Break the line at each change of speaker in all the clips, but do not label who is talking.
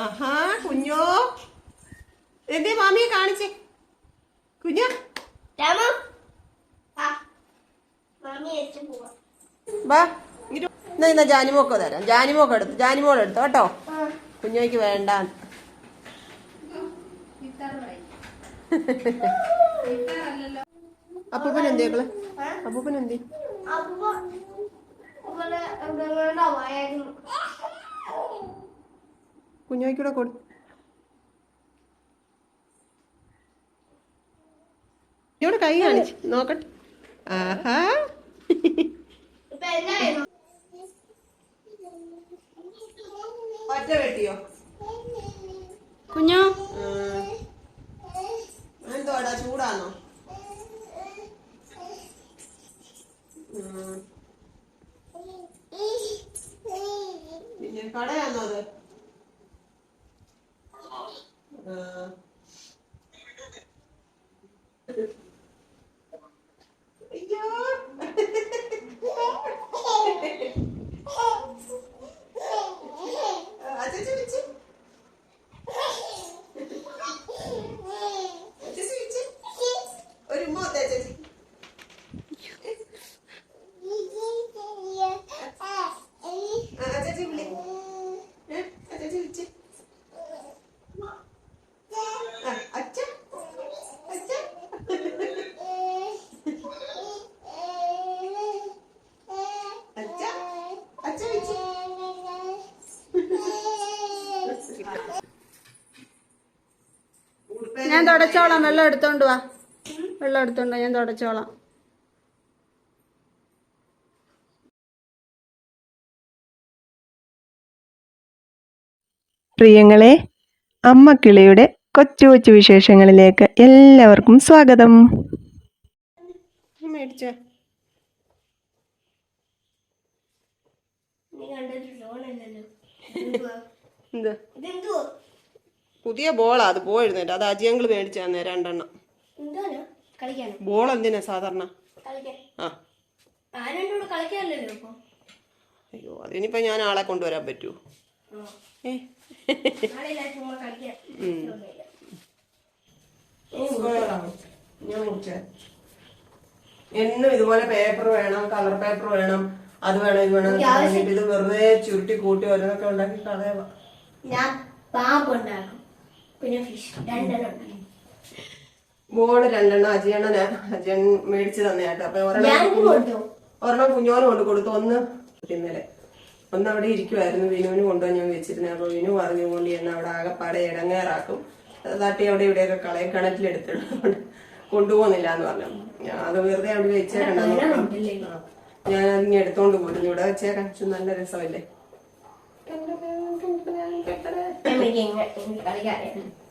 ആഹാ കുഞ്ഞോ എന്തേ മാമിയെ കാണിച്ചേ കുഞ്ഞ വാ ഇന്ന ജാനിമോക്കോ തരാം. ജാനിമോക്ക് എടുത്തു, ജാനിമോളെടുത്തോ കേട്ടോ. കുഞ്ഞോയ്ക്ക് വേണ്ട. അപ്പൂപ്പൻ എന്തേക്കള്? അപ്പൂപ്പൻ എന്തേ? കുഞ്ഞോയ്ക്കൂടെ കൊടു. ഇവിടെ കൈ കാണിച്ച് നോക്കട്ടെ. ആഹാ ഒറ്റ വെട്ടിയോ
കുഞ്ഞോ?
എന്തോടാ ചൂടാന്നോ? പിന്നെ കടയാന്നോ അത്? അയ്യോ അച്ഛൻ വെച്ച് ഒരു മോത്ത ചേച്ചി ചേച്ചി വിളി. ചേച്ചി വിളിച്ച് അച്ഛ അച്ഛ അച്ഛ അച്ഛ വിളിച്ച്.
ഞാൻ തുടച്ചോളാം. വെള്ളം എടുത്തോണ്ട് വാ. വെള്ളം എടുത്തോണ്ട് ഞാൻ തുടച്ചോളാം.
പ്രിയങ്ങളെ, അമ്മക്കിളിയുടെ കൊച്ചു കൊച്ചു വിശേഷങ്ങളിലേക്ക് എല്ലാവർക്കും സ്വാഗതം.
മേടിച്ചേ എന്താ പുതിയ ബോളാ? അത് പോയിരുന്നേറ്റ്. അത് അജിയങ്കിള് മേടിച്ചു തന്നെ 2 എണ്ണം. ബോൾ എന്തിനാ സാധാരണ? ആ അയ്യോ അതിനിപ്പോ ഞാൻ ആളെ കൊണ്ടുവരാൻ പറ്റൂ? ഞാൻ കുടിച്ചേ. എന്നും ഇതുപോലെ പേപ്പർ വേണം, കളർ പേപ്പർ വേണം, അത് വേണം, ഇത് വേണം. ഇത് വെറുതെ ചുരുട്ടി കൂട്ടി ഓരോന്നൊക്കെ ഉണ്ടാക്കി കളയാ. ബോള് 2 എണ്ണം അജിയൻ മേടിച്ചു തന്നെയാട്ടോ. അപ്പൊ ഒരെണ്ണം കുഞ്ഞോനും കൊണ്ട് കൊടുത്തു. ഇന്നലെ അവിടെ ഇരിക്കുവായിരുന്നു. വിനുവിന് കൊണ്ടുപോയി ഞാൻ വെച്ചിരുന്നത്. അപ്പൊ വിനു പറഞ്ഞു കൊണ്ട് എന്നെ അവിടെ ആകെപ്പാടെ ഇടങ്ങേറാക്കും, തട്ടി അവിടെ ഇവിടെയൊക്കെ കളയും, കിണറ്റിലെടുത്തിട്ട് കൊണ്ടുപോകുന്നില്ല എന്ന് പറഞ്ഞു. അത് വെറുതെ അവിടെ വെച്ചേക്കണ്ട, ഞാൻ അതിങ്ങ് എടുത്തോണ്ട് പോരുന്നു. ഇവിടെ വെച്ചേക്കാൻ നല്ല രസമല്ലേ.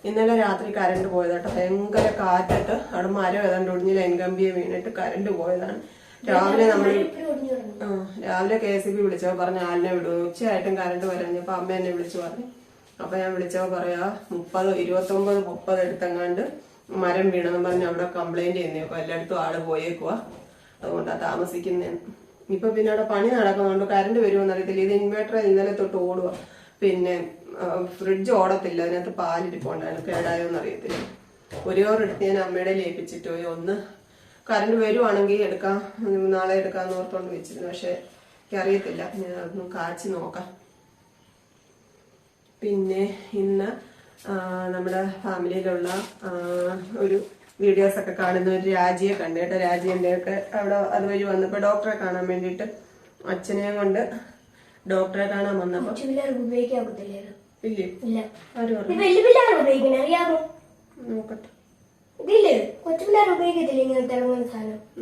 ഇന്നലെ രാത്രി കറണ്ട് പോയതാട്ടോ. ഭയങ്കര കാറ്റിട്ട് അവിടെ മരം ഏതാണ്ട് ഒടിഞ്ഞ് ലൈൻ കമ്പിയെ വീണിട്ട് കറണ്ട് പോയതാണ്. രാവിലെ രാവിലെ KCB വിളിച്ചപ്പോ പറഞ്ഞ ആളിനെ വിടും. ഉച്ചയായിട്ടും കറണ്ട് വരാഞ്ഞപ്പോ അമ്മ എന്നെ വിളിച്ചു പറഞ്ഞു. അപ്പൊ ഞാൻ വിളിച്ചപ്പോ പറയാ 29-30 എടുത്തെങ്ങാണ്ട് മരം വീണെന്ന് പറഞ്ഞ് അവിടെ കംപ്ലൈന്റ് ചെയ്യുന്നേക്കോ. എല്ലായിടത്തും ആള് പോയേക്കുവാ, അതുകൊണ്ടാ താമസിക്കുന്നേന്ന്. ഇപ്പൊ പിന്നെ അവിടെ പണി നടക്കുന്നുണ്ട്. കറണ്ട് വരുമോന്ന് അറിയത്തില്ല. ഇത് ഇൻവേർട്ടർ ഇന്നലെ തൊട്ട് ഓടുക. പിന്നെ ഫ്രിഡ്ജ് ഓടത്തില്ല, അതിനകത്ത് പാലിരിപ്പുണ്ടായിരുന്നു. കേടായോന്ന് അറിയത്തില്ല. ഒരെടുത്ത് ഞാൻ അമ്മയുടെ ഏൽപ്പിച്ചിട്ട് പോയി. ഒന്ന് കറണ്ട് വരുവാണെങ്കിൽ എടുക്കാം, നാളെ എടുക്കാന്ന് ഓർത്തോണ്ട് വെച്ചിരുന്നു. പക്ഷെ എനിക്കറിയത്തില്ല, ഞാൻ അതൊന്നും കാച്ചി നോക്കാം. പിന്നെ ഇന്ന് നമ്മുടെ ഫാമിലിയിലുള്ള ഒരു വീഡിയോസ് ഒക്കെ കാണുന്ന ഒരു രാജിയെ കണ്ടു കേട്ടോ. രാജിന്റെ ഒക്കെ അവിടെ അതുവഴി വന്നപ്പോ ഡോക്ടറെ കാണാൻ വേണ്ടിട്ട് അച്ഛനെയും കൊണ്ട് ഡോക്ടറെ കാണാൻ വന്നപ്പോ ഇല്ലേ ആര് പറഞ്ഞു നോക്കട്ടെ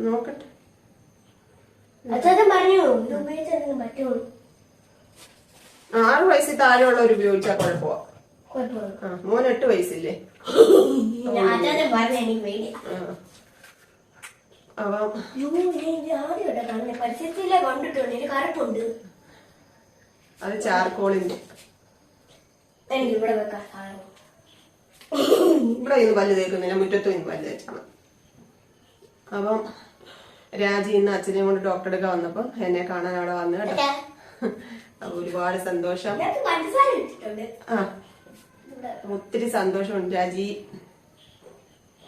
നോക്കട്ടെ. 6 വയസ്സിൽ താഴെയുള്ളവർ ഉപയോഗിച്ചാൽ കുഴപ്പമാ. മോൻ 8 വയസ്സില്ലേ? അത് ചാർക്കോളിന്റെ. ഇവിടെ ഇന്ന് പല്ല് തേക്കുന്നില്ല, മുറ്റത്തും ഇന്ന് പല്ല് തേച്ചാണ്. അപ്പം രാജി ഇന്ന് അച്ഛനെയും കൊണ്ട് ഡോക്ടറെ അടുക്ക വന്നപ്പോ എന്നെ കാണാൻ അവിടെ വന്നു കേട്ടോ. ഒരുപാട് സന്തോഷം. ഒത്തിരി സന്തോഷമുണ്ട് രാജി.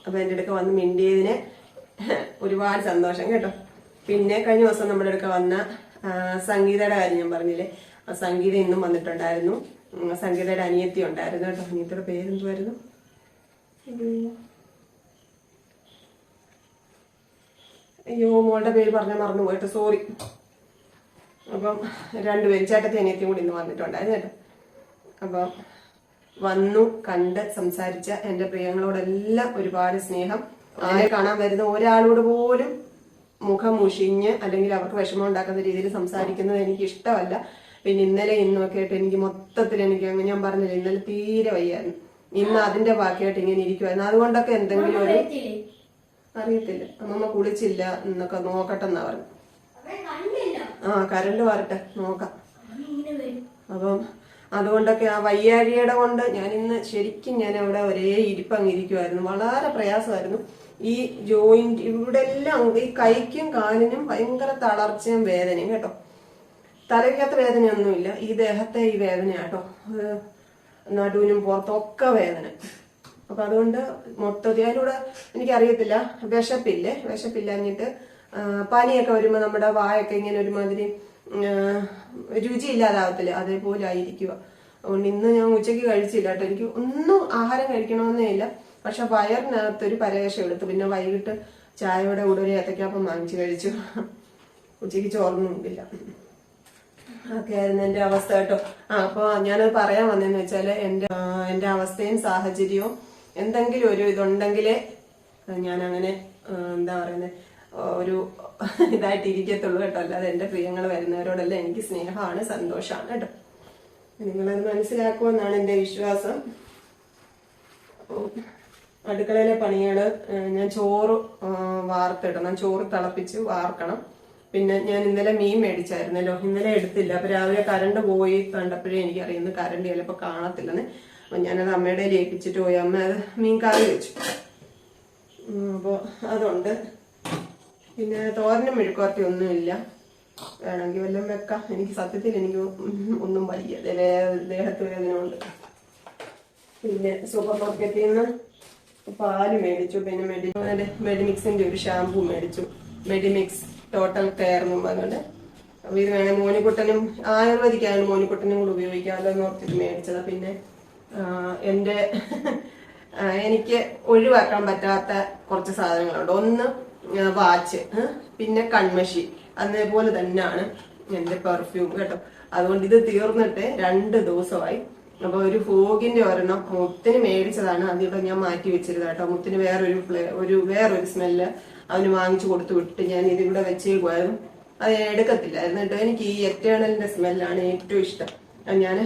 അപ്പൊ എന്റെ അടുക്ക വന്ന് മിണ്ടിയതിന് ഒരുപാട് സന്തോഷം കേട്ടോ. പിന്നെ കഴിഞ്ഞ ദിവസം നമ്മുടെ അടുക്ക വന്ന സംഗീതയുടെ കാര്യം ഞാൻ പറഞ്ഞില്ലേ, ആ സംഗീത ഇന്നും വന്നിട്ടുണ്ടായിരുന്നു. സംഗീതയുടെ അനിയത്തി ഉണ്ടായിരുന്നു കേട്ടോ. അനിയത്തിയുടെ പേരെന്തുവായിരുന്നു? അയ്യോ, മോളുടെ പേര് പറഞ്ഞാൽ മറന്നു പോയിട്ട് സോറി. അപ്പം രണ്ടുപേരും ചേട്ടത്തി അനിയത്തിയും കൂടി ഇന്ന് വന്നിട്ടുണ്ടായിരുന്നു കേട്ടോ. അപ്പം വന്നു കണ്ട് സംസാരിച്ച എന്റെ പ്രിയങ്ങളോടെല്ലാം ഒരുപാട് സ്നേഹം. ആരെ കാണാൻ വരുന്ന ഒരാളോട് പോലും മുഖം മുഷിഞ്ഞ് അല്ലെങ്കിൽ അവർക്ക് വിഷമം ഉണ്ടാക്കുന്ന രീതിയിൽ സംസാരിക്കുന്നത് എനിക്ക് ഇഷ്ടമല്ല. പിന്നെ ഇന്നലെ ഇന്നൊക്കെ ആയിട്ട് എനിക്ക് മൊത്തത്തിൽ എനിക്ക് ഞാൻ പറഞ്ഞില്ല, ഇന്നലെ തീരെ വയ്യായിരുന്നു. ഇന്ന് അതിന്റെ ബാക്കിയായിട്ട് ഇങ്ങനെ ഇരിക്കുമായിരുന്നു. അതുകൊണ്ടൊക്കെ എന്തെങ്കിലും ഒരു അറിയത്തില്ല. അമ്മമ്മ കുളിച്ചില്ല എന്നൊക്കെ നോക്കട്ടെ എന്നാ പറഞ്ഞു. കരണ്ട് വരട്ടെ നോക്കാം. അപ്പം അതുകൊണ്ടൊക്കെ ആ വയ്യാഴിയുടെ കൊണ്ട് ഞാൻ ഇന്ന് ശരിക്കും ഞാൻ അവിടെ ഒരേ ഇരിപ്പങ്ങിരിക്കുമായിരുന്നു. വളരെ പ്രയാസമായിരുന്നു. ഈ ജോയിന്റ് ഇവിടെ എല്ലാം ഈ കൈക്കും കാലിനും ഭയങ്കര തളർച്ചയും വേദനയും കേട്ടോ. തലയ്ക്കകത്ത് വേദനയൊന്നുമില്ല, ഈ ദേഹത്തെ ഈ വേദന കേട്ടോ. നടുവിനും പുറത്തൊക്കെ വേദന. അപ്പൊ അതുകൊണ്ട് മൊത്തത്തിൽ അതിലൂടെ എനിക്കറിയത്തില്ല, വിശപ്പില്ലാഞ്ഞിട്ട് പനിയൊക്കെ വരുമ്പോ നമ്മുടെ വായൊക്കെ ഇങ്ങനെ ഒരുമാതിരി രുചിയില്ലാതാവത്തില്ല, അതേപോലെ ആയിരിക്കുക. അതുകൊണ്ട് ഇന്ന് ഞാൻ ഉച്ചയ്ക്ക് കഴിച്ചില്ല കേട്ടോ. എനിക്ക് ഒന്നും ആഹാരം കഴിക്കണമെന്നേ ഇല്ല. പക്ഷെ വയറിനകത്തൊരു പരവേശം എടുത്തു. പിന്നെ വൈകിട്ട് ചായയുടെ കൂടെ ഒരു ഏത്തക്കാപ്പം വാങ്ങിച്ചു കഴിച്ചു. ഉച്ചയ്ക്ക് ചോറൊന്നുമില്ല. ഒക്കെ ആയിരുന്നു എന്റെ അവസ്ഥ കേട്ടോ. അപ്പൊ ഞാനത് പറയാൻ വന്നതെന്ന് വെച്ചാല് എന്റെ അവസ്ഥയും സാഹചര്യവും എന്തെങ്കിലും ഒരു ഇതുണ്ടെങ്കിലേ ഞാൻ അങ്ങനെ എന്താ പറയുന്നത് ഒരു ഇതായിട്ട് ഇരിക്കത്തുള്ളൂ കേട്ടോ. അല്ലാതെ എന്റെ പ്രിയങ്ങൾ വരുന്നവരോടെല്ലാം എനിക്ക് സ്നേഹമാണ്, സന്തോഷമാണ് കേട്ടോ. നിങ്ങളത് മനസ്സിലാക്കുമെന്നാണ് എന്റെ വിശ്വാസം. അടുക്കളയിലെ പണികള് ഞാൻ ചോറ് വാർത്തിടണം, ചോറ് തിളപ്പിച്ച് വാർക്കണം. പിന്നെ ഞാൻ ഇന്നലെ മീൻ മേടിച്ചായിരുന്നല്ലോ, ഇന്നലെ എടുത്തില്ല. അപ്പൊ രാവിലെ കറണ്ട് പോയി കണ്ടപ്പോഴേ എനിക്കറിയുന്നു കറണ്ട് ചിലപ്പോ കാണത്തില്ലെന്ന്. അപ്പൊ ഞാനത് അമ്മയുടെ ഏൽപ്പിച്ചിട്ട് പോയി. അമ്മ അത് മീൻ കറി വെച്ചു. അപ്പൊ അതുണ്ട്. പിന്നെ തോരനും മെഴുക്കുവരട്ടി ഒന്നുമില്ല. വേണമെങ്കിൽ വല്ലതും വെക്കാം. എനിക്ക് സത്യത്തിൽ എനിക്ക് ഒന്നും വയ്യ, ദേഹത്ത് വേദന ഉണ്ട്. പിന്നെ സൂപ്പർ മാർക്കറ്റിൽ നിന്ന് പാല് മേടിച്ചു. പിന്നെ മെഡിമിക്സിന്റെ ഒരു ഷാമ്പു മേടിച്ചു, മെഡിമിക്സ് ടോട്ടൽ കെയർ എന്നും പറഞ്ഞുകൊണ്ട്. അപ്പൊ ഇത് വേണേ മോനിക്കുട്ടനും ആയുർവേദിക്കാണ്, മോനിക്കുട്ടനും കൂടെ ഉപയോഗിക്കാമല്ലോ എന്ന് ഓർത്തിട്ട് മേടിച്ചതാ. പിന്നെ എനിക്ക് ഒഴിവാക്കാൻ പറ്റാത്ത കുറച്ച് സാധനങ്ങളുണ്ട്. ഒന്ന് വാച്ച്, പിന്നെ കൺമഷി, അതേപോലെ തന്നെയാണ് എന്റെ പെർഫ്യൂം കേട്ടോ. അതുകൊണ്ട് ഇത് തീർന്നിട്ട് 2 ദിവസമായി. അപ്പൊ ഒരു ഫോഗിന്റെ ഒരെണ്ണം മുത്തിന് മേടിച്ചതാണ്. അതിവിടെ ഞാൻ മാറ്റി വെച്ചിരുന്നു കേട്ടോ. മുത്തിന് വേറൊരു സ്മെല്ല് അവന് വാങ്ങിച്ചു കൊടുത്തു വിട്ട് ഞാൻ ഇതിവിടെ വെച്ചേക്കുമായിരുന്നു. അത് എടുക്കത്തില്ലായിരുന്നു കേട്ടോ. എനിക്ക് ഈ എറ്റേണലിന്റെ സ്മെല്ലാണ് ഏറ്റവും ഇഷ്ടം. ഞാൻ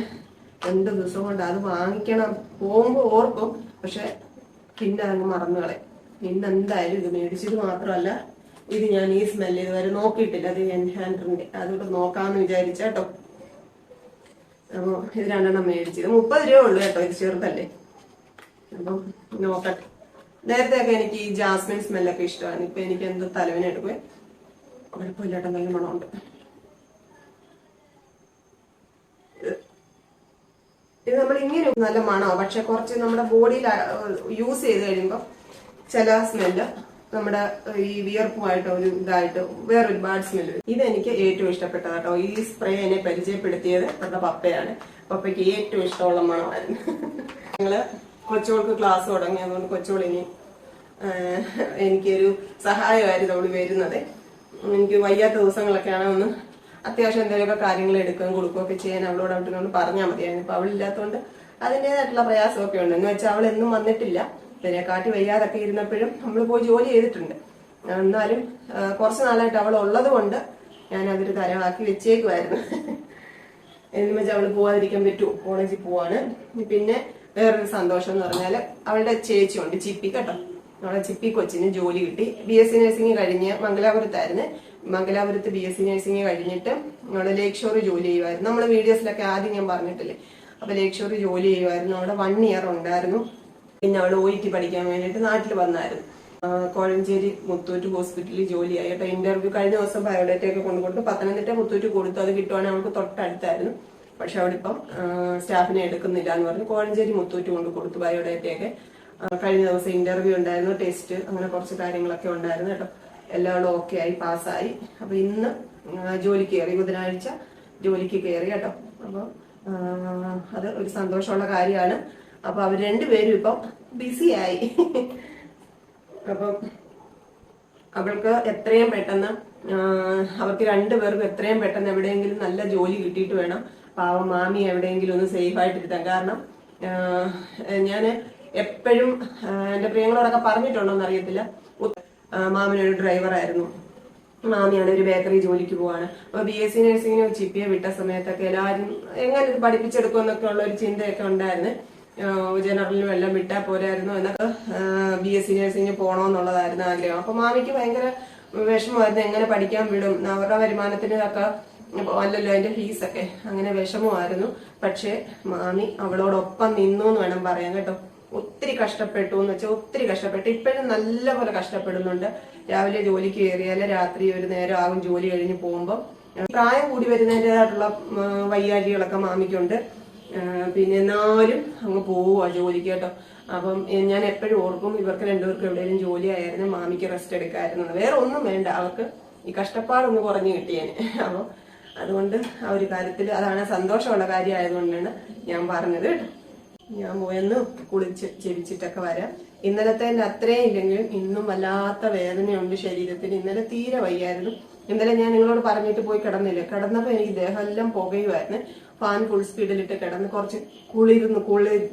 2 ദിവസം കൊണ്ട് അത് വാങ്ങിക്കണം പോകുമ്പോ ഓർക്കും, പക്ഷെ പിന്നെ അതങ്ങ് മറന്നുകളെ. പിന്നെ എന്തായാലും ഇത് മേടിച്ചത് മാത്രമല്ല, ഇത് ഞാൻ ഈ സ്മെല്ല് ഇതുവരെ നോക്കിയിട്ടില്ല. അത് എൻഹാൻഡറിന്റെ അതുകൊണ്ട് നോക്കാമെന്ന് വിചാരിച്ച കേട്ടോ. അപ്പൊ ഇത് 2 എണ്ണം മേടിച്ചത് 30 രൂപ ഉള്ളു കേട്ടോ. ഇത് ചെറുതല്ലേ. അപ്പം നോക്കട്ടെ. നേരത്തെ ഒക്കെ എനിക്ക് ഈ ജാസ്മിൻ സ്മെല്ലൊക്കെ ഇഷ്ടമാണ്. ഇപ്പൊ എനിക്ക് എന്ത് തലവേന എടുക്കുവേ, കുഴപ്പമില്ലാട്ടോ, നല്ല മണമുണ്ട്. ഇത് നമ്മൾ ഇങ്ങനെ നല്ല മണമാണ്, പക്ഷെ കുറച്ച് നമ്മുടെ ബോഡിയിൽ യൂസ് ചെയ്ത് കഴിയുമ്പോൾ ചില സ്മെല്ല് നമ്മുടെ ഈ വിയർപ്പുമായിട്ട് ഒരു ഇതായിട്ട് വേറൊരു ബാഡ് സ്മെല്ല്. ഇതെനിക്ക് ഏറ്റവും ഇഷ്ടപ്പെട്ടതാട്ടോ. ഈ സ്പ്രേ എന്നെ പരിചയപ്പെടുത്തിയത് നമ്മുടെ പപ്പയാണ്. പപ്പയ്ക്ക് ഏറ്റവും ഇഷ്ടമുള്ള മണമായിരുന്നു. ഞങ്ങള് കൊച്ചുകൾക്ക് ക്ലാസ് തുടങ്ങി, അതുകൊണ്ട് കൊച്ചുകളിനി എനിക്കൊരു സഹായമായിരുന്നു അവള് വരുന്നത്. എനിക്ക് വയ്യാത്ത ദിവസങ്ങളൊക്കെയാണ് ഒന്ന് അത്യാവശ്യം എന്തെങ്കിലുമൊക്കെ കാര്യങ്ങൾ എടുക്കുകയും കൊടുക്കുകയൊക്കെ ചെയ്യാൻ അവളോട് അവിടെ പറഞ്ഞാൽ മതിയായിരുന്നു. ഇപ്പൊ അവളില്ലാത്തതുകൊണ്ട് അതിൻ്റെതായിട്ടുള്ള പ്രയാസമൊക്കെ ഉണ്ട്. എന്ന് വെച്ചാൽ അവൾ എന്നും വന്നിട്ടില്ല. ഇതിനെക്കാട്ടി വയ്യാതൊക്കെ ഇരുന്നപ്പോഴും നമ്മൾ പോയി ജോലി ചെയ്തിട്ടുണ്ട്. എന്നാലും കുറച്ച് നാളായിട്ട് അവൾ ഉള്ളത് കൊണ്ട് ഞാൻ അതൊരു തരവാക്കി വെച്ചേക്കുമായിരുന്നു. എന്ന് വെച്ചാൽ അവള് പോവാതിരിക്കാൻ പറ്റുമോ, കോളേജിൽ പോവാണ്. പിന്നെ വേറൊരു സന്തോഷം എന്ന് പറഞ്ഞാൽ അവളുടെ ചേച്ചി ഉണ്ട്, ചിപ്പി കേട്ടോ. അവളെ ചിപ്പി കൊച്ചിന് ജോലി കിട്ടി. BSc നഴ്സിംഗ് കഴിഞ്ഞ് മംഗലാപുരത്തായിരുന്നു. മംഗലാപുരത്ത് BSc നഴ്സിംഗ് കഴിഞ്ഞിട്ട് അവള് ലേക്ക് ഷോർ ജോലി ചെയ്യുമായിരുന്നു. നമ്മള് വീഡിയോസിലൊക്കെ ആദ്യം ഞാൻ പറഞ്ഞിട്ടില്ലേ. അപ്പൊ ലേക്ക് ഷോർ ജോലി ചെയ്യുമായിരുന്നു. അവിടെ 1 ഇയർ ഉണ്ടായിരുന്നു. പിന്നെ അവള് OET പഠിക്കാൻ വേണ്ടിയിട്ട് നാട്ടിൽ വന്നായിരുന്നു. കോഴഞ്ചേരി മുത്തൂറ്റ് ഹോസ്പിറ്റലിൽ ജോലിയായി കേട്ടോ. ഇന്റർവ്യൂ കഴിഞ്ഞ ദിവസം ബയോഡേറ്റ ഒക്കെ കൊണ്ടുകൊടുത്തു. പത്തനംതിട്ട മുത്തൂറ്റ് കൊടുത്തു. അത് കിട്ടുവാണെങ്കിൽ അവൾക്ക് തൊട്ടടുത്തായിരുന്നു. പക്ഷെ അവിടെ ഇപ്പം സ്റ്റാഫിനെ എടുക്കുന്നില്ല എന്ന് പറഞ്ഞ് കോഴഞ്ചേരി മുത്തൂറ്റ് കൊണ്ട് കൊടുത്തു ബയോഡേറ്റയൊക്കെ. കഴിഞ്ഞ ദിവസം ഇന്റർവ്യൂ ഉണ്ടായിരുന്നു, ടെസ്റ്റ്, അങ്ങനെ കുറച്ച് കാര്യങ്ങളൊക്കെ ഉണ്ടായിരുന്നു കേട്ടോ. എല്ലാവരും ഓക്കെ ആയി, പാസ്സായി. അപ്പൊ ഇന്ന് ജോലിക്ക് കയറി, ബുധനാഴ്ച ജോലിക്ക് കയറി കേട്ടോ. അപ്പൊ അത് ഒരു സന്തോഷമുള്ള കാര്യമാണ്. അപ്പൊ അവർ രണ്ടുപേരും ഇപ്പം ബിസിയായി. അപ്പം അവൾക്ക് എത്രയും പെട്ടെന്ന് അവർക്ക് രണ്ടുപേർക്കും എത്രയും പെട്ടെന്ന് എവിടെയെങ്കിലും നല്ല ജോലി കിട്ടിയിട്ട് വേണം പാവം മാമി എവിടെയെങ്കിലും ഒന്ന് സേഫ് ആയിട്ടിരുത്താൻ. കാരണം ഞാൻ എപ്പോഴും എന്റെ പ്രിയങ്ങളോടൊക്കെ പറഞ്ഞിട്ടുണ്ടോന്ന് അറിയത്തില്ല, മാമിനൊരു ഡ്രൈവറായിരുന്നു, മാമിയാണ് ഒരു ബേക്കറി ജോലിക്ക് പോവാണ്. അപ്പൊ BSc നഴ്സിംഗിന് ചിപ്പിയെ വിട്ട സമയത്തൊക്കെ എല്ലാവരും എങ്ങനെ ഇത് പഠിപ്പിച്ചെടുക്കും എന്നൊക്കെ ഉള്ള ഒരു ചിന്തയൊക്കെ ഉണ്ടായിരുന്നു. ജനറലിനും എല്ലാം വിട്ടാൽ പോരായിരുന്നു എന്നൊക്കെ BSc നഴ്സിംഗിന് പോകണമെന്നുള്ളതായിരുന്നു ആഗ്രഹം. അപ്പൊ മാമിക്ക് ഭയങ്കര വിഷമമായിരുന്നു, എങ്ങനെ പഠിക്കാൻ വിടും, അവരുടെ വരുമാനത്തിനൊക്കെ അല്ലല്ലോ അതിന്റെ ഫീസൊക്കെ, അങ്ങനെ വിഷമമായിരുന്നു. പക്ഷെ മാമി അവളോടൊപ്പം നിന്നു എന്ന് വേണം പറയാൻ കേട്ടോ. ഒത്തിരി കഷ്ടപ്പെട്ടു എന്ന് വെച്ചാൽ ഒത്തിരി കഷ്ടപ്പെട്ടു. ഇപ്പോഴും നല്ല പോലെ കഷ്ടപ്പെടുന്നുണ്ട്. രാവിലെ ജോലിക്ക് കയറിയാല് രാത്രി ഒരു നേരം ആകും ജോലി കഴിഞ്ഞ് പോകുമ്പോൾ. പ്രായം കൂടി വരുന്നതിൻ്റെതായിട്ടുള്ള വയ്യാഴികളൊക്കെ മാമിക്കുണ്ട്. പിന്നെ എന്നാലും അങ്ങ് പോവുക ജോലിക്ക് കേട്ടോ. അപ്പം ഞാൻ എപ്പോഴും ഓർക്കും ഇവർക്ക് രണ്ടുപേർക്കും എവിടെയെങ്കിലും ജോലി ആയിരുന്നു മാമിക്ക് റെസ്റ്റ് എടുക്കാമായിരുന്നു. വേറെ ഒന്നും വേണ്ട, അവർക്ക് ഈ കഷ്ടപ്പാടൊന്ന് കുറഞ്ഞു കിട്ടിയേനെ. അപ്പം അതുകൊണ്ട് ആ ഒരു കാര്യത്തിൽ അതാണ് സന്തോഷമുള്ള കാര്യമായതുകൊണ്ടാണ് ഞാൻ പറഞ്ഞത് കേട്ടോ. ഞാൻ പോയെന്ന് കുളിച്ച് ചെവിച്ചിട്ടൊക്കെ വരാം. ഇന്നലത്തെ അത്രയും ഇല്ലെങ്കിലും ഇന്നും വല്ലാത്ത വേദനയുണ്ട് ശരീരത്തിന്. ഇന്നലെ തീരെ വയ്യായിരുന്നു. ഇന്നലെ ഞാൻ നിങ്ങളോട് പറഞ്ഞിട്ട് പോയി കിടന്നില്ല. കിടന്നപ്പോ എനിക്ക് ദേഹം എല്ലാം പുകയുമായിരുന്നു. ഫാൻ ഫുൾ സ്പീഡിലിട്ട് കിടന്ന് കുറച്ച്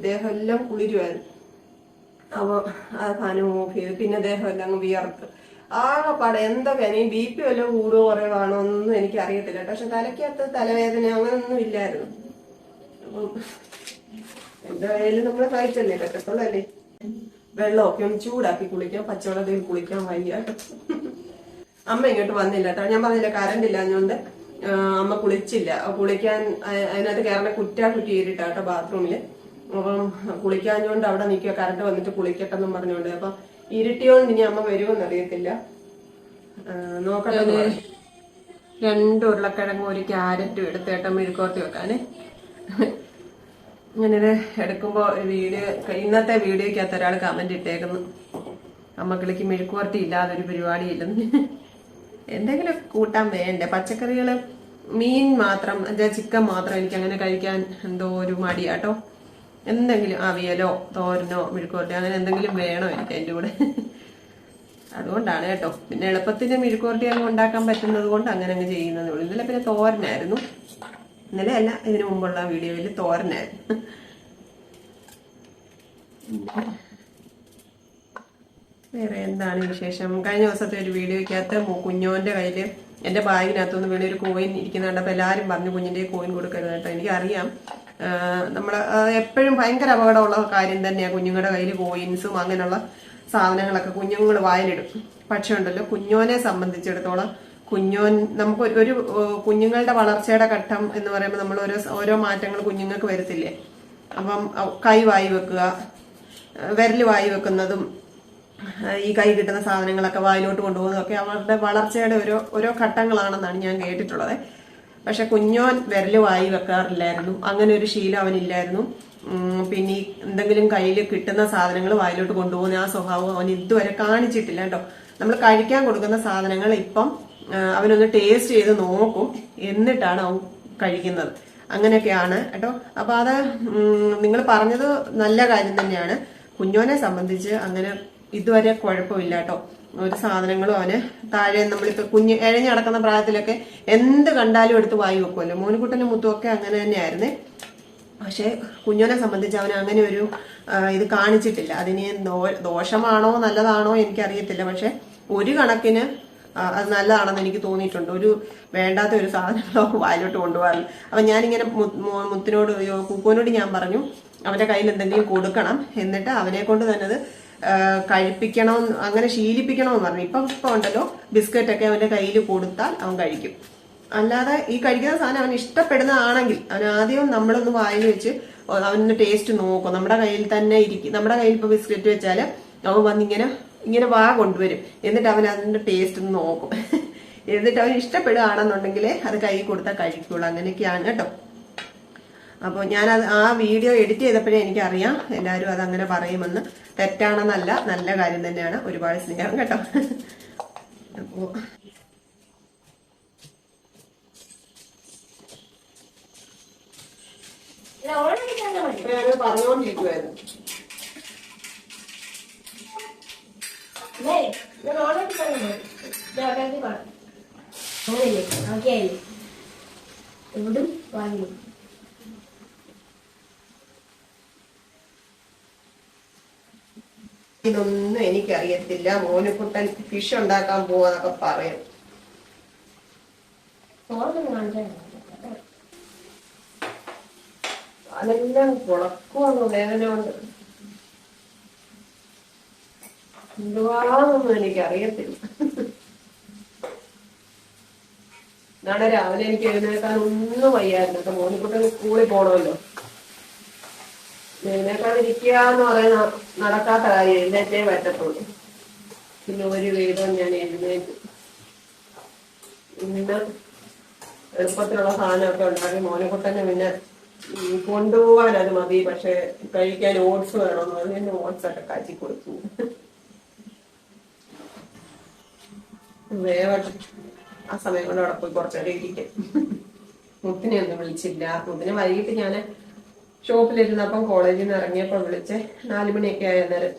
ദേഹം എല്ലാം കുളിരുമായിരുന്നു. അപ്പൊ ആ ഫാനും ഓഫ് ചെയ്ത് പിന്നെ ദേഹം എല്ലാം അങ്ങ് വിയർത്ത് ആകെപ്പാടെ എന്തൊക്കെ ഈ BP വല്ലതും കൂടുകയോ കുറവാണോ ഒന്നും എനിക്ക് അറിയത്തില്ല. പക്ഷെ തലയ്ക്കകത്ത് തലവേദന അങ്ങനൊന്നും ഇല്ലായിരുന്നു. അപ്പം എന്തായാലും നമ്മള് കഴിച്ചല്ലേ പറ്റത്തുള്ളൂ അല്ലേ. വെള്ളമൊക്കെ ഒന്ന് ചൂടാക്കി കുളിക്കാം, പച്ചവെള്ളത്തിൽ കുളിക്കാൻ വയ്യ. അമ്മ ഇങ്ങോട്ട് വന്നില്ല കേട്ടോ. ഞാൻ പറഞ്ഞില്ല കറണ്ട് ഇല്ലാഞ്ഞോണ്ട് അമ്മ കുളിച്ചില്ല. കുളിക്കാൻ അതിനകത്ത് കയറേണ്ട കുറ്റി കയറിയിട്ടാട്ടോ ബാത്റൂമില്. അപ്പം കുളിക്കാഞ്ഞോണ്ട് അവിടെ നിൽക്കുക, കറണ്ട് വന്നിട്ട് കുളിക്കട്ടെന്നും പറഞ്ഞോണ്ട്. അപ്പൊ ഇരുട്ടിയോണ്ട് ഇനി അമ്മ വരുമെന്ന് അറിയത്തില്ല, നോക്കട്ടെ. 2 ഉരുളക്കിഴങ്ങും 1 ക്യാരറ്റും എടുത്തേട്ട മെഴുക്കോർത്തി വെക്കാന്. ഞാനിത് എടുക്കുമ്പോ ഇന്നത്തെ വീഡിയോക്കകത്ത് ഒരാൾ കമന്റ് ഇട്ടേക്കുന്നു, അമ്മക്കിളിക്ക് മെഴുക്കുവരട്ടി ഇല്ലാതൊരു പരിപാടിയില്ലെന്ന്. എന്തെങ്കിലും കൂട്ടാൻ വേണ്ടേ? പച്ചക്കറികള്, മീൻ മാത്രം, ചിക്കൻ മാത്രം എനിക്ക് അങ്ങനെ കഴിക്കാൻ എന്തോ ഒരു മടിയാട്ടോ. എന്തെങ്കിലും അവിയലോ തോരനോ മെഴുക്കുവരട്ടി അങ്ങനെ എന്തെങ്കിലും വേണോ എനിക്ക് അതിൻ്റെ കൂടെ. അതുകൊണ്ടാണ് കേട്ടോ. പിന്നെ എളുപ്പത്തിന് മെഴുക്കുവരട്ടി അങ്ങ് ഉണ്ടാക്കാൻ പറ്റുന്നത് കൊണ്ട് അങ്ങനെ അങ്ങ് ചെയ്യുന്നതേ ഉള്ളൂ. ഇന്നലെ പിന്നെ തോരനായിരുന്നു. ഇന്നലെ അല്ല, ഇതിനു മുമ്പുള്ള വീഡിയോയിൽ തോരനായിരുന്നു. വേറെ എന്താണ് വിശേഷം? കഴിഞ്ഞ ദിവസത്തെ ഒരു വീഡിയോയ്ക്കകത്ത് കുഞ്ഞോന്റെ കയ്യില് എന്റെ ബാഗിനകത്തൊന്ന് വീണ ഒരു കോയിൻ ഇരിക്കുന്ന കണ്ടപ്പോ എല്ലാരും പറഞ്ഞു കുഞ്ഞിന്റെ കോയിൻ കൊടുക്കരുത് കേട്ടോ. എനിക്കറിയാം, നമ്മള് എപ്പോഴും ഭയങ്കര അപകടമുള്ള കാര്യം തന്നെയാണ് കുഞ്ഞുങ്ങളുടെ കയ്യിൽ കോയിൻസും അങ്ങനെയുള്ള സാധനങ്ങളൊക്കെ കുഞ്ഞുങ്ങൾ വായിലിടും. പക്ഷെ ഉണ്ടല്ലോ, കുഞ്ഞോനെ സംബന്ധിച്ചിടത്തോളം നമുക്ക് ഒരു കുഞ്ഞുങ്ങളുടെ വളർച്ചയുടെ ഘട്ടം എന്ന് പറയുമ്പോൾ നമ്മൾ ഓരോ മാറ്റങ്ങൾ കുഞ്ഞുങ്ങൾക്ക് വരുത്തില്ലേ. അപ്പം കൈ വായി വെക്കുക, വിരല് വായി വെക്കുന്നതും ഈ കൈ കിട്ടുന്ന സാധനങ്ങളൊക്കെ വായിലോട്ട് കൊണ്ടുപോകുന്നതൊക്കെ അവരുടെ വളർച്ചയുടെ ഓരോ ഘട്ടങ്ങളാണെന്നാണ് ഞാൻ കേട്ടിട്ടുള്ളത്. പക്ഷെ കുഞ്ഞോൻ വിരല് വായി വെക്കാറില്ലായിരുന്നു, അങ്ങനെ ഒരു ശീലം അവനില്ലായിരുന്നു. പിന്നെ എന്തെങ്കിലും കയ്യിൽ കിട്ടുന്ന സാധനങ്ങൾ വായിലോട്ട് കൊണ്ടുപോകുന്ന ആ സ്വഭാവം അവൻ ഇതുവരെ കാണിച്ചിട്ടില്ല കേട്ടോ. നമ്മൾ കഴിക്കാൻ കൊടുക്കുന്ന സാധനങ്ങൾ ഇപ്പം അവനൊന്ന് ടേസ്റ്റ് ചെയ്ത് നോക്കും, എന്നിട്ടാണ് അവൻ കഴിക്കുന്നത്. അങ്ങനെയൊക്കെയാണ് കേട്ടോ. അപ്പൊ അത് നിങ്ങൾ പറഞ്ഞത് നല്ല കാര്യം തന്നെയാണ്. കുഞ്ഞോനെ സംബന്ധിച്ച് അങ്ങനെ ഇതുവരെ കുഴപ്പമില്ല കേട്ടോ. ഒരു സാധനങ്ങളും അവന് താഴെ നമ്മളിപ്പോ എഴഞ്ഞു നടക്കുന്ന പ്രായത്തിലൊക്കെ എന്ത് കണ്ടാലും എടുത്ത് വായി വെക്കുമല്ലോ. മോനുകുട്ടനും മുത്തുമൊക്കെ അങ്ങനെ തന്നെയായിരുന്നേ. പക്ഷെ കുഞ്ഞോനെ സംബന്ധിച്ച് അവൻ അങ്ങനെ ഒരു ഇത് കാണിച്ചിട്ടില്ല. അതിന് ദോഷമാണോ നല്ലതാണോ എനിക്കറിയത്തില്ല. പക്ഷെ ഒരു കണക്കിന് അത് നല്ലതാണെന്ന് എനിക്ക് തോന്നിയിട്ടുണ്ട്. ഒരു വേണ്ടാത്ത ഒരു സാധനങ്ങളോ വായിലോട്ട് കൊണ്ടുപോകാറില്ല. അപ്പൊ ഞാനിങ്ങനെ മുത്തിനോട് കുക്കുവിനോട് ഞാൻ പറഞ്ഞു അവന്റെ കയ്യിൽ എന്തെങ്കിലും കൊടുക്കണം, എന്നിട്ട് അവനെ കൊണ്ട് തന്നെ അത് കഴിപ്പിക്കണം, അങ്ങനെ ശീലിപ്പിക്കണമെന്ന് പറഞ്ഞു. ഇപ്പൊ ഉണ്ടല്ലോ ബിസ്ക്കറ്റൊക്കെ അവന്റെ കയ്യിൽ കൊടുത്താൽ അവൻ കഴിക്കും. അല്ലാതെ ഈ കഴിക്കുന്ന സാധനം അവൻ ഇഷ്ടപ്പെടുന്നതാണെങ്കിൽ അവൻ ആദ്യം നമ്മളൊന്ന് വായിൽ വെച്ച് അവനൊന്ന് ടേസ്റ്റ് നോക്കും. നമ്മുടെ കയ്യിൽ തന്നെ ഇരിക്കും. നമ്മുടെ കയ്യിൽ ഇപ്പൊ ബിസ്ക്കറ്റ് വെച്ചാല് അവൻ വന്നിങ്ങനെ വാ കൊണ്ടുവരും. എന്നിട്ട് അവൻ അതിന്റെ ടേസ്റ്റ് ഒന്ന് നോക്കും. എന്നിട്ട് അവൻ ഇഷ്ടപ്പെടുകയാണെന്നുണ്ടെങ്കിൽ അത് കൈ കൊടുത്താൽ കഴിക്കുള്ളൂ. അങ്ങനെയൊക്കെയാണ് കേട്ടോ. അപ്പോൾ ഞാനത് ആ വീഡിയോ എഡിറ്റ് ചെയ്തപ്പോഴേ എനിക്കറിയാം എല്ലാവരും അതങ്ങനെ പറയുമെന്ന്. തെറ്റാണെന്നല്ല, നല്ല കാര്യം തന്നെയാണ്. ഒരുപാട് സ്നേഹം കേട്ടോ. അപ്പോൾ പറഞ്ഞുകൊണ്ടിരിക്കുവായിരുന്നു. ഇതൊന്നും എനിക്കറിയത്തില്ല. മോനുകുട്ടൻ ഫിഷ് ഉണ്ടാക്കാൻ പോവാന്നൊക്കെ പറയും. അതെല്ലാം കുളക്കുവന്നു, വേദന കൊണ്ട്. എന്തുവാന്നൊന്നും എനിക്കറിയത്തില്ല. നാളെ രാവിലെ എനിക്ക് എഴുന്നേക്കാൻ ഒന്നും വയ്യായിരുന്നു. മോനിക്കുട്ടൻ സ്കൂളിൽ പോണമല്ലോ. എഴുന്നേക്കാതിരിക്കുക എന്ന് പറയുന്ന നടക്കാത്ത കാര്യം. എഴുന്നേറ്റേ പറ്റത്തുള്ളൂ. പിന്നെ ഒരു വീതം ഞാൻ എഴുന്നേറ്റ് ഇന്ന് എളുപ്പത്തിലുള്ള സാധനമൊക്കെ ഉണ്ടാക്കി. മോനിക്കുട്ടന് പിന്നെ കൊണ്ടുപോകാൻ അത് മതി, പക്ഷെ കഴിക്കാൻ ഓട്സ് വേണമെന്ന് പറഞ്ഞ് ഓട്സ് ഒക്കെ കാച്ചി കൊടുത്തു. വേവട്ടെ, ആ സമയം കൊണ്ട് അവിടെ പോയി കുറച്ചേരം ഇരിക്കും. മുത്തിനെ ഒന്നും വിളിച്ചില്ല. മുത്തിനെ വൈകിട്ട് ഞാൻ ഷോപ്പിലിരുന്നപ്പം കോളേജിൽ നിന്ന് ഇറങ്ങിയപ്പോൾ വിളിച്ച് 4 മണിയൊക്കെ ആയ നേരം.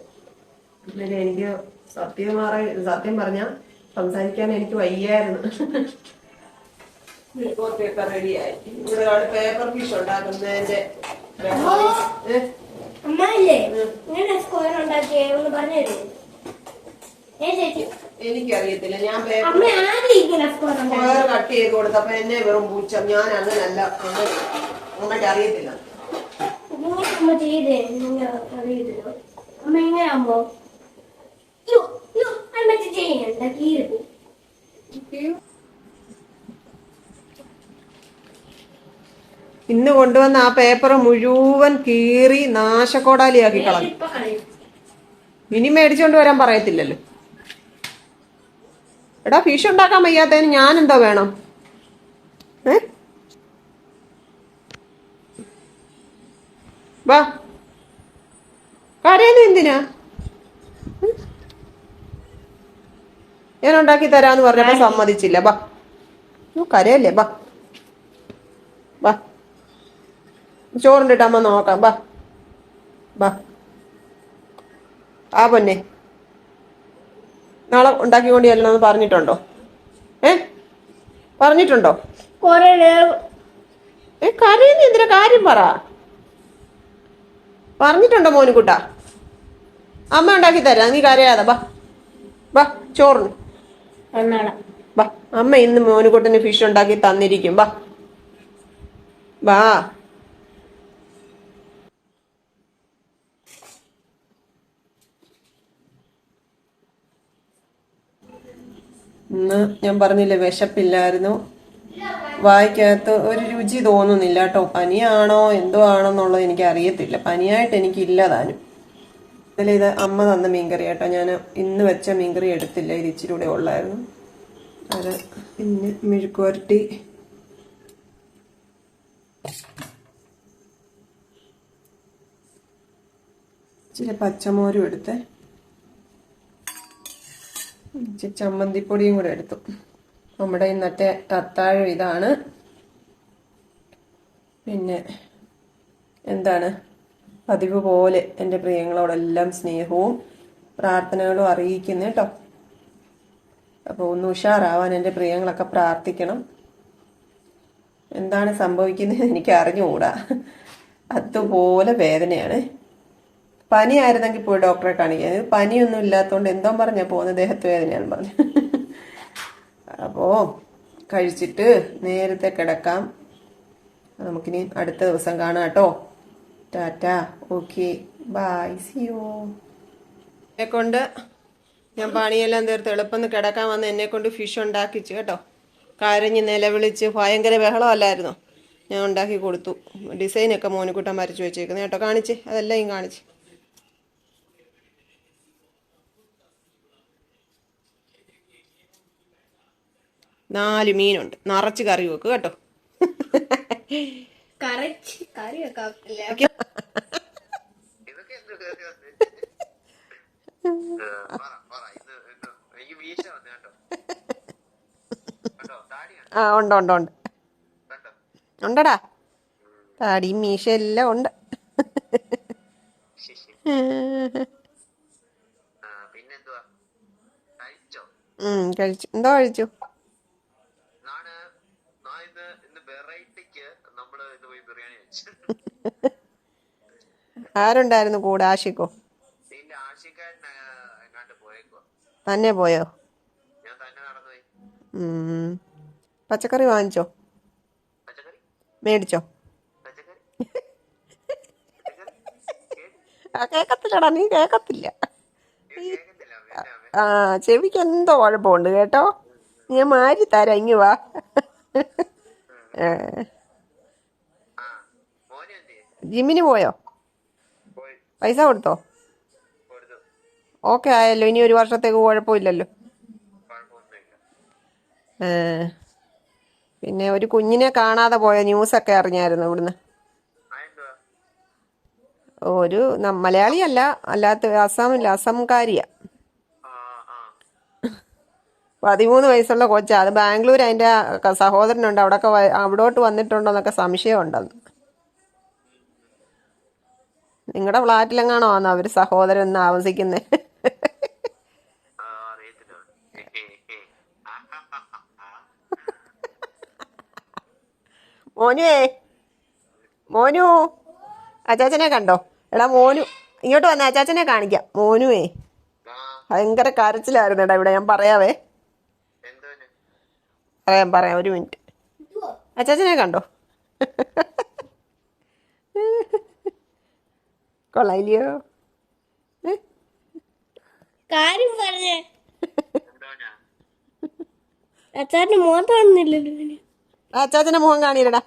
പിന്നെ എനിക്ക് സത്യം പറഞ്ഞാൽ സംസാരിക്കാൻ എനിക്ക് വയ്യായിരുന്നു. ഒക്കെ റെഡിയായി. ഇവിടെ പേപ്പർ ഫിഷ് ഉണ്ടാക്കുന്നതിന്റെ എനിക്കറിയത്തില്ല. ഞാൻ പേപ്പർ കട്ട് ചെയ്ത് കൊടുത്തപ്പോ എന്നെ വെറും പൂച്ച. ഞാൻ അങ്ങനല്ല, അമ്മയ്ക്ക് അറിയത്തില്ല. ഇന്ന് കൊണ്ടുവന്ന ആ പേപ്പർ മുഴുവൻ കീറി നാശക്കോടാലിയാക്കി കളഞ്ഞു. ഇനി മേടിച്ചോണ്ട് വരാൻ പറയത്തില്ലല്ലോ. എടാ, ഫിഷ് ഉണ്ടാക്കാൻ വയ്യാത്തതിന് ഞാൻ എന്താ വേണം? വാ, കരയുന്നു എന്തിനാ? ഞാൻ ഉണ്ടാക്കി തരാന്ന് പറഞ്ഞപ്പോ സമ്മതിച്ചില്ല. ബാ, കരയല്ലേ? ബാ ബാ, ചോറിൻ്റെ അമ്മ നോക്കാം. ബാ ബാ. ആ പൊന്നെ, നാളെ ഉണ്ടാക്കിക്കൊണ്ട് ചെല്ലണമെന്ന് പറഞ്ഞിട്ടുണ്ടോ? പറഞ്ഞിട്ടുണ്ടോ? കരയുന്ന എന്തിനാ? കാര്യം പറ. പറഞ്ഞിട്ടുണ്ടോ മോനുകുട്ടാ? അമ്മ ഉണ്ടാക്കി തരാം, നീ കരയാതെ. ബാ ബാ, ചോറിന് ബാ. അമ്മ ഇന്ന് മോനുകുട്ടന് ഫിഷ് ഉണ്ടാക്കി തന്നിരിക്കും. ബാ ബാ. ഇന്ന് ഞാൻ പറഞ്ഞില്ലേ, വിശപ്പില്ലായിരുന്നു. വായിക്കകത്ത് ഒരു രുചി തോന്നുന്നില്ല കേട്ടോ. പനിയാണോ എന്തോ ആണോന്നുള്ളത് എനിക്ക് അറിയത്തില്ല. പനിയായിട്ട് എനിക്കില്ല താനും. ഇന്നലെ ഇത് അമ്മ തന്ന മീൻകറി കേട്ടോ. ഞാൻ ഇന്ന് വെച്ച മീൻകറി എടുത്തില്ല, ഇത് ഇച്ചിരി കൂടെ ഉള്ളായിരുന്നു. അത് പിന്നെ മെഴുക്കുവരട്ടി, ഇച്ചിരി പച്ചമോരും എടുത്ത്, ഇച്ചിരി ചമ്മന്തിപ്പൊടിയും കൂടെ എടുത്തു. നമ്മുടെ ഇന്നത്തെ അത്താഴം ഇതാണ്. പിന്നെ എന്താണ്, പതിവ് പോലെ എൻ്റെ പ്രിയങ്ങളോടെല്ലാം സ്നേഹവും പ്രാർത്ഥനകളും അറിയിക്കുന്നു കേട്ടോ. അപ്പോൾ ഒന്ന് ഉഷാറാവാൻ എൻ്റെ പ്രിയങ്ങളൊക്കെ പ്രാർത്ഥിക്കണം. എന്താണ് സംഭവിക്കുന്നത് എനിക്ക് അറിഞ്ഞുകൂടാ. അതുപോലെ വേദനയാണ്. പനി ആയിരുന്നെങ്കിൽ പോയി ഡോക്ടറെ കാണിക്കാൻ. പനിയൊന്നും ഇല്ലാത്തതുകൊണ്ട് എന്തോ പറഞ്ഞാൽ പോകുന്ന ദേഹത്ത് വേദനയാണെന്ന് പറഞ്ഞു. അപ്പോൾ കഴിച്ചിട്ട് നേരത്തെ കിടക്കാം. നമുക്കിനി അടുത്ത ദിവസം കാണാം കേട്ടോ. ടാറ്റാ, ഓക്കെ, ബൈ, സി യു. എന്നെക്കൊണ്ട് ഞാൻ പണിയെല്ലാം തീർത്ത് എളുപ്പം കിടക്കാൻ വന്ന് എന്നെക്കൊണ്ട് ഫിഷ് ഉണ്ടാക്കിച്ചു കേട്ടോ. കരഞ്ഞ് നിലവിളിച്ച് ഭയങ്കര ബഹളമല്ലായിരുന്നോ? ഞാൻ ഉണ്ടാക്കി കൊടുത്തു. ഡിസൈനൊക്കെ മോനുകുട്ടൻ വരച്ചു വെച്ചേക്കുന്നത് കേട്ടോ. കാണിച്ച്, അതെല്ലാം ഈ കാണിച്ച്. നാല് മീനുണ്ട്, നിറച്ച് കറി വെക്ക് കേട്ടോ.
കറച്ച് കറി വെക്കാറില്ല.
ഇതൊക്കെ എന്ത് കേറി വന്ന്? പറ എനിക്ക് വീഴ്ച വന്നു കേട്ടോ. കേട്ടോ താടിയാണ്
ആ ഉണ്ട് ഉണ്ട് ഉണ്ട്
കേട്ടോ.
ഉണ്ടടാ, താടിയും മീശ എല്ലാം ഉണ്ട്.
പിന്നെന്തുവാ കഴിച്ചോ?
കഴിച്ചു. എന്തോ കഴിച്ചു?
ഇന്ന് വെറൈറ്റിക്ക് നമ്മള് ഇത് പോയി ബിരിയാണി കഴിച്ചു.
ആരുണ്ടായിരുന്നു കൂടെ? ആഷിക്കോ?
ഇതിന്റെ ആശിക്കാരൻ എങ്ങാണ്ട് പോയേക്കോ.
തന്നെ പോയോ?
ഞാൻ തന്നെ നടന്നുപോയി.
പച്ചക്കറി വാങ്ങിച്ചോ?
പച്ചക്കറി
മേടിച്ചോ?
പച്ചക്കറി
കേക്കത്തില്ലടാ, നീ കേക്കത്തില്ല.
കേൾക്കുന്നില്ല.
ആ, ചെവിക്ക് എന്തോ കുഴപ്പമുണ്ട് കേട്ടോ. ഞാൻ മാറ്റി തരാം, ഇങ്ങ് വാ.
മോനെ എന്ത്
ജിമ്മിന് പോയോ?
പോയി
പൈസ കൊടുത്തോ?
കൊടുത്തു.
ഓക്കെ ആയല്ലോ, ഇനി ഒരു വർഷത്തേക്ക് കുഴപ്പമില്ലല്ലോ.
കുഴപ്പമൊന്നുമില്ല.
പിന്നെ ഒരു കുഞ്ഞിനെ കാണാതെ പോയ ന്യൂസൊക്കെ അറിഞ്ഞായിരുന്നു ഇവിടുന്ന്.
അതെന്തുവാ?
ഒരു മലയാളിയല്ല, അല്ലാത്ത അസംകാരിയാ. 13 വയസ്സുള്ള കൊച്ചാ. അത് ബാംഗ്ലൂർ. അതിൻ്റെ സഹോദരനുണ്ട് അവിടൊക്കെ. അവിടോട്ട് വന്നിട്ടുണ്ടോന്നൊക്കെ സംശയമുണ്ടെന്ന്. നിങ്ങളുടെ ഫ്ലാറ്റിലെങ്ങാണോ ആണോ അവർ സഹോദരൻ താമസിക്കുന്നേ?
അറിയത്തില്ല.
മോനുവേ, മോനു, അച്ചാച്ചനെ കണ്ടോ? എടാ മോനു, ഇങ്ങോട്ട് വന്നേ, അച്ചാച്ചനെ കാണിക്കാം. മോനുവേ ഭയങ്കര കരച്ചിലായിരുന്നു. എടാ ഇവിടെ ഞാൻ പറയാവേ, പറയാം ഒരു മിനിറ്റ്. അച്ചാച്ചനെ കണ്ടോ? കൊള്ളായില്ലയോ?
കാര്യം പറഞ്ഞേ. അച്ചാറിന് മുഖം കാണുന്നില്ലല്ലോ.
അച്ചാച്ചന്റെ മുഖം കാണിയില്ലടാ.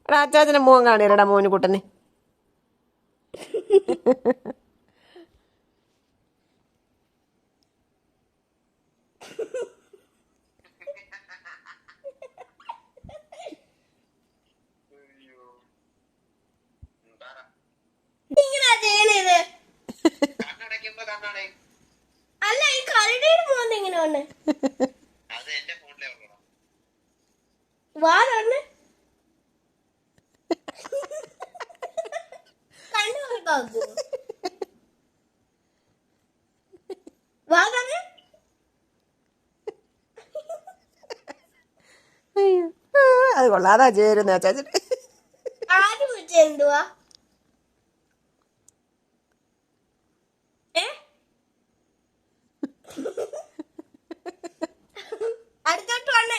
എടാ അച്ചാച്ചന്റെ മുഖം കാണിയില്ലടാ മോനു കുട്ടനെ.
ഇങ്ങനാ ചെയ്യണത്?
കണ്ണടയ്ക്കുമ്പോ കണ്ണടേ.
അല്ല, ഈ കരടിയുടെ മുഖം എങ്ങനെ വന്ന്?
അത് എന്റെ ഫോണിലേ ഉള്ളൂ.
വാ തുറന്ന് കണ്ണു നോക്കാക്കൂ. വാ തുറന്ന്.
അത് കൊള്ളാതാ ചേരുന്നു അച്ചാച്ചൻ.
ആദ്യം വെച്ച എന്തുവാ? അടുത്തോട്ട് വന്ന്.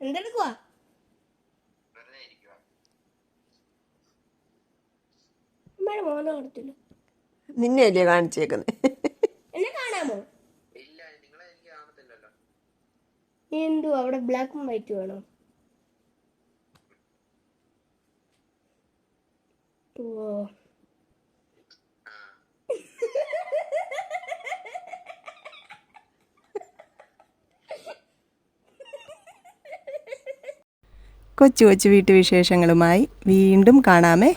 എന്തെടുക്കുവാ?
വെറുതെ ഇരിക്കുവാ.
അമ്മയുടെ മോനെ കൊടുത്തില്ല.
നിന്നെ അല്ലേ കാണിച്ചേക്കുന്നത്?
എന്നെ കാണാമോ?
ഇല്ല, നിങ്ങളെ എനിക്ക് കാണത്തില്ലല്ലോ.
നീ എന്തുവാ അവിടെ ബ്ലാക്ക് ആൻഡ് വൈറ്റ് വേണോ? ഓ,
കൊച്ചു കൊച്ചു വീട്ടുവിശേഷങ്ങളുമായി വീണ്ടും കാണാമേ.